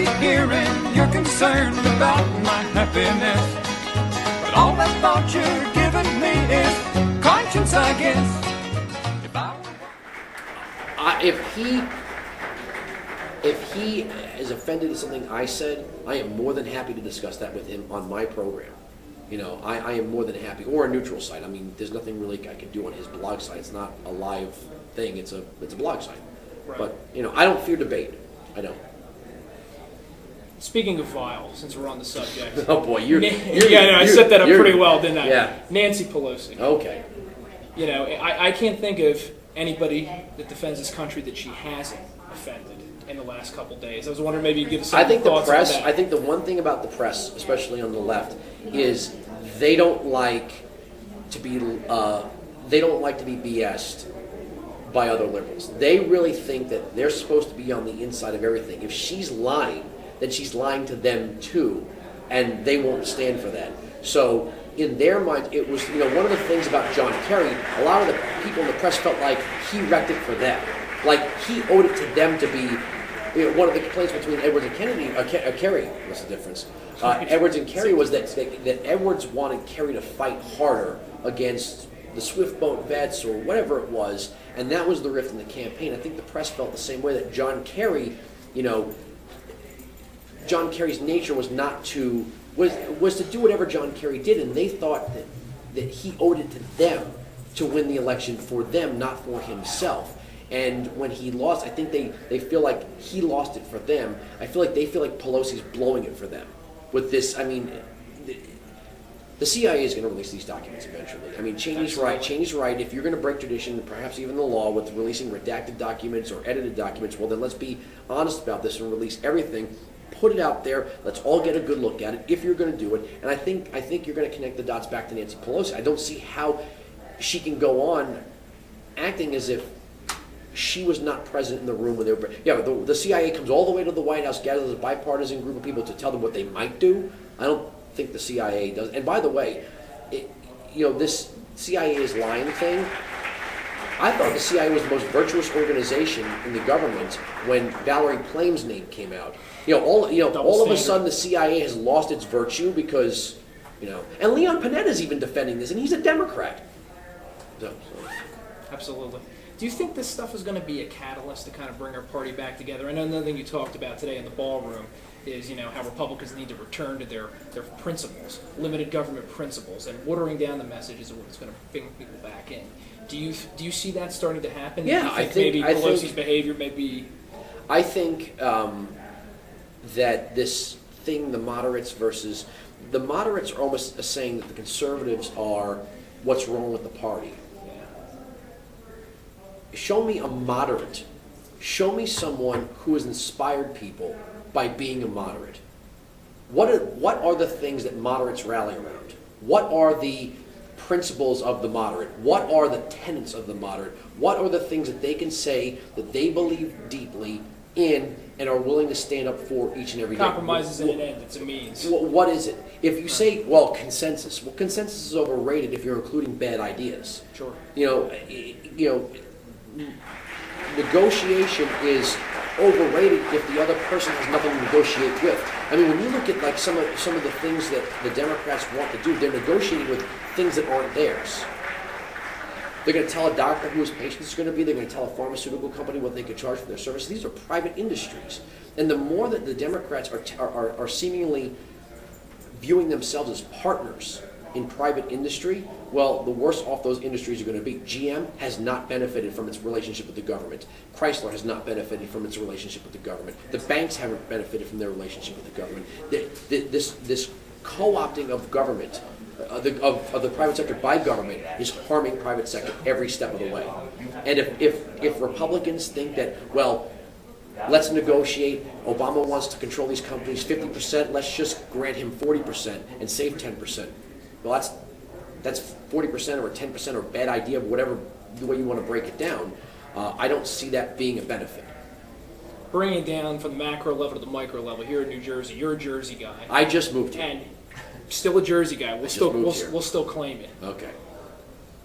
keep hearing you're concerned about my happiness. But all that thought you're giving me is conscience, I guess. If he is offended at something I said, I am more than happy to discuss that with him on my program. You know, I am more than happy, or a neutral site. I mean, there's nothing really I can do on his blog site. It's not a live thing. It's a blog site. Right. But you know, I don't fear debate. I don't. Speaking of vile, since we're on the subject. Oh boy, I set that up pretty well, didn't I? Yeah. Nancy Pelosi. Okay. You know, I can't think of anybody that defends this country that she hasn't offended in the last couple days. I was wondering maybe you give us some thoughts on that. I think the one thing about the press, especially on the left, is they don't like to be BS'd by other liberals. They really think that they're supposed to be on the inside of everything. If she's lying, then she's lying to them too, and they won't stand for that. So in their mind, it was, you know, one of the things about John Kerry, a lot of the people in the press felt like he wrecked it for them. Like he owed it to them to be, you know, one of the complaints between Edwards and Kerry, what's the difference? Edwards and Kerry was that Edwards wanted Kerry to fight harder against the Swift boat vets or whatever it was, and that was the rift in the campaign. I think the press felt the same way, that John Kerry, you know, John Kerry's nature was not to, was to do whatever John Kerry did, and they thought that he owed it to them to win the election for them, not for himself. And when he lost, I think they feel like he lost it for them. I feel like they feel like Pelosi's blowing it for them. With this, I mean, the CIA is going to release these documents eventually. I mean, Cheney's right. Cheney's right. If you're going to break tradition, perhaps even the law, with releasing redacted documents or edited documents, well, then let's be honest about this and release everything. Put it out there. Let's all get a good look at it if you're going to do it. And I think you're going to connect the dots back to Nancy Pelosi. I don't see how she can go on acting as if she was not present in the room when they were. Yeah, the CIA comes all the way to the White House, gathers a bipartisan group of people to tell them what they might do. I don't think the CIA does. And by the way, this CIA is lying thing. I thought the CIA was the most virtuous organization in the government when Valerie Plame's name came out. All of a sudden the CIA has lost its virtue because, and Leon Panetta's even defending this, and he's a Democrat. So. Absolutely. Do you think this stuff is going to be a catalyst to kind of bring our party back together? I know another thing you talked about today in the ballroom is, how Republicans need to return to their principles, limited government principles, and watering down the message is what's going to bring people back in. Do you see that starting to happen? Yeah, I think maybe Pelosi's behavior may be. I think that this thing, the moderates are almost saying that the conservatives are what's wrong with the party. Show me a moderate. Show me someone who has inspired people by being a moderate. What are the things that moderates rally around? What are the principles of the moderate? What are the tenets of the moderate? What are the things that they can say that they believe deeply in and are willing to stand up for each and every day? Compromises in an end, it's a means. What is it? If you say, consensus. Consensus is overrated if you're including bad ideas. Sure. Negotiation is overrated if the other person has nothing to negotiate with. I mean, when you look at some of the things that the Democrats want to do, they're negotiating with things that aren't theirs. They're going to tell a doctor who his patient is going to be. They're going to tell a pharmaceutical company what they could charge for their service. These are private industries, and the more that the Democrats are seemingly viewing themselves as partners in private industry, well, the worse off those industries are going to be. GM has not benefited from its relationship with the government. Chrysler has not benefited from its relationship with the government. The banks haven't benefited from their relationship with the government. This co-opting of government, of the private sector by government, is harming private sector every step of the way. And if Republicans think that, let's negotiate, Obama wants to control these companies 50%, let's just grant him 40% and save 10%. Well, that's 40% or 10% or a bad idea, whatever the way you want to break it down. I don't see that being a benefit. Bringing it down from the macro level to the micro level here in New Jersey, you're a Jersey guy. I just moved here. And still a Jersey guy. We'll still claim it. Okay.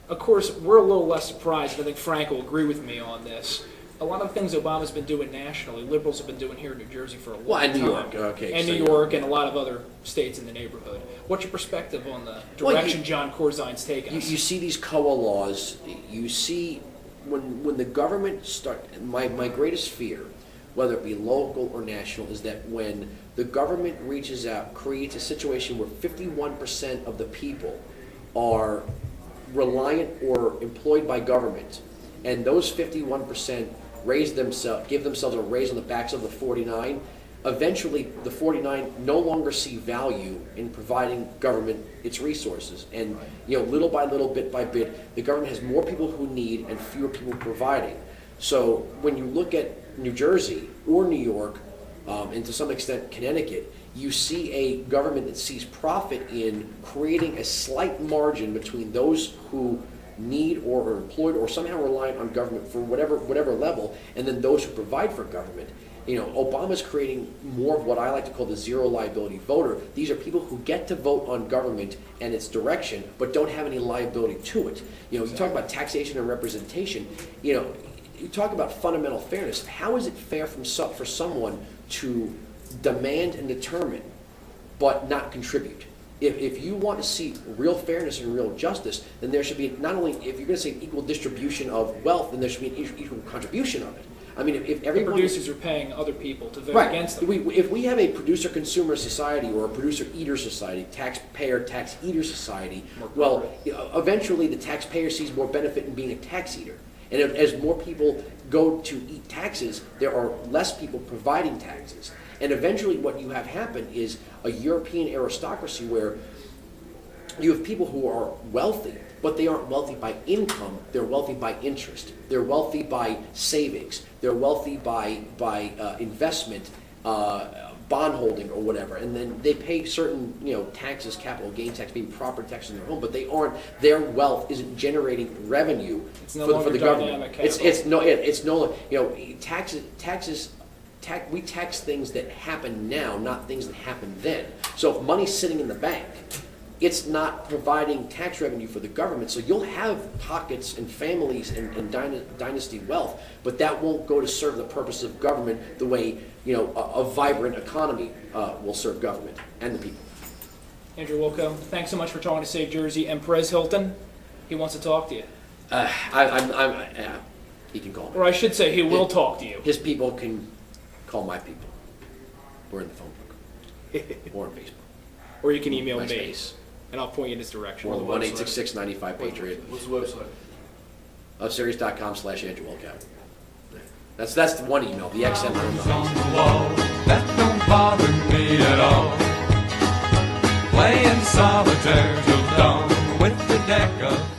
Of course, we're a little less surprised, and I think Frank will agree with me on this, a lot of the things Obama's been doing nationally, liberals have been doing here in New Jersey for a long time. Well, and New York, okay. And so New York and a lot of other states in the neighborhood. What's your perspective on the direction Jon Corzine's taken us? You see these COA laws, you see when the government my greatest fear, whether it be local or national, is that when the government reaches out, creates a situation where 51% of the people are reliant or employed by government, and those 51% give themselves a raise on the backs of the 49, eventually the 49 no longer see value in providing government its resources. And little by little, bit by bit, the government has more people who need and fewer people providing. So when you look at New Jersey or New York, and to some extent Connecticut, you see a government that sees profit in creating a slight margin between those who need or are employed or somehow reliant on government for whatever level, and then those who provide for government. Obama's creating more of what I like to call the zero liability voter. These are people who get to vote on government and its direction, but don't have any liability to it. You talk about taxation and representation. You talk about fundamental fairness. How is it fair for someone to demand and determine, but not contribute? If you want to see real fairness and real justice, then there should be not only, if you're going to say equal distribution of wealth, then there should be an equal contribution of it. I mean, if everyone, the producers are paying other people to vote against them. If we have a producer-consumer society or a producer-eater society, taxpayer, tax-eater society, well, eventually the taxpayer sees more benefit in being a tax-eater. And as more people go to eat taxes, there are less people providing taxes. And eventually what you have happen is a European aristocracy where you have people who are wealthy, but they aren't wealthy by income, they're wealthy by interest. They're wealthy by savings. They're wealthy by investment, bond holding or whatever. And then they pay certain taxes, capital gain tax, maybe property taxes in their home, but their wealth isn't generating revenue for the government. We tax things that happen now, not things that happen then. So if money's sitting in the bank, it's not providing tax revenue for the government. So you'll have pockets and families and dynasty wealth, but that won't go to serve the purpose of government the way a vibrant economy will serve government and the people. Andrew Wilkow, thanks so much for talking to Save Jersey. And Perez Hilton, he wants to talk to you. He can call me. Or I should say, he will talk to you. His people can call my people. We're in the phone book. Or on Facebook. Or you can email me, MySpace. and I'll point you in this direction. Or the 1-866-95-PATRIOT. What's the website? Sirius.com/Andrew Wilkow. That's the one email. The XM. On the wall, that don't bother me at all. Playing solitaire till dawn with the deck of